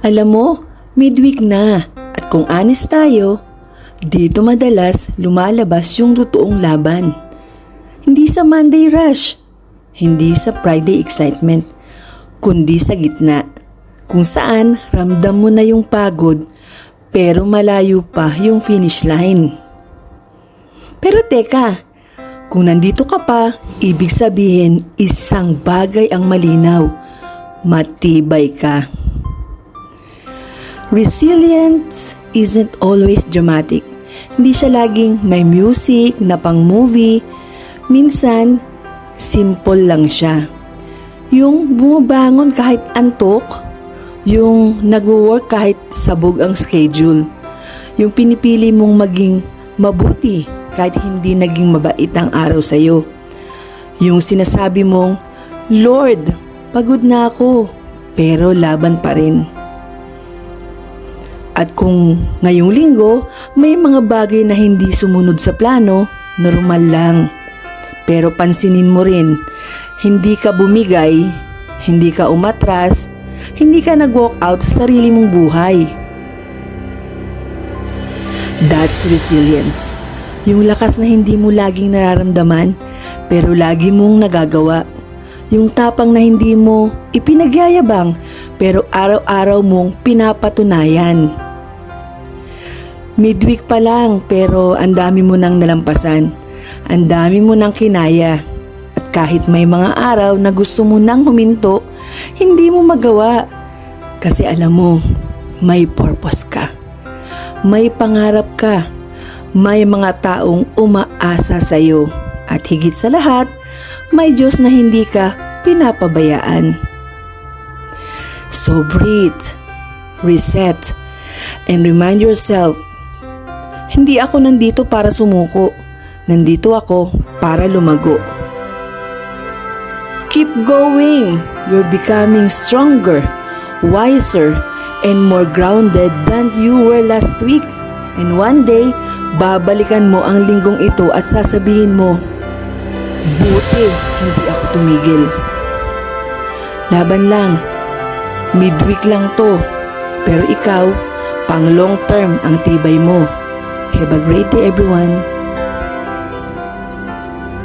Alam mo, midweek na at kung honest tayo, dito madalas lumalabas yung totoong laban. Hindi sa Monday rush, hindi sa Friday excitement, kundi sa gitna. Kung saan ramdam mo na yung pagod pero malayo pa yung finish line. Pero teka, kung nandito ka pa, ibig sabihin isang bagay ang malinaw, matibay ka. Resilience isn't always dramatic. Hindi siya laging may music na pang movie. Minsan, simple lang siya. Yung bumabangon kahit antok, yung nag-work kahit sabog ang schedule, yung pinipili mong maging mabuti kahit hindi naging mabait ang araw sa'yo, yung sinasabi mong, Lord, pagod na ako, pero laban pa rin. At kung ngayong linggo, may mga bagay na hindi sumunod sa plano, normal lang. Pero pansinin mo rin, hindi ka bumigay, hindi ka umatras, hindi ka nag-walk out sa sarili mong buhay. That's resilience. Yung lakas na hindi mo laging nararamdaman, pero lagi mong nagagawa. Yung tapang na hindi mo ipinagyayabang, pero araw-araw mong pinapatunayan. Midweek pa lang pero ang dami mo nang nalampasan. Ang dami mo nang kinaya. At kahit may mga araw na gusto mo nang huminto, hindi mo magawa. Kasi alam mo, may purpose ka. May pangarap ka. May mga taong umaasa sa'yo. At higit sa lahat, may Diyos na hindi ka pinapabayaan. So breathe, reset, and remind yourself, hindi ako nandito para sumuko. Nandito ako para lumago. Keep going. You're becoming stronger, wiser, and more grounded than you were last week. And one day, babalikan mo ang linggong ito at sasabihin mo, buti hindi ako tumigil. Laban lang. Midweek lang to. Pero ikaw, pang long term ang tibay mo. Have a great day, everyone.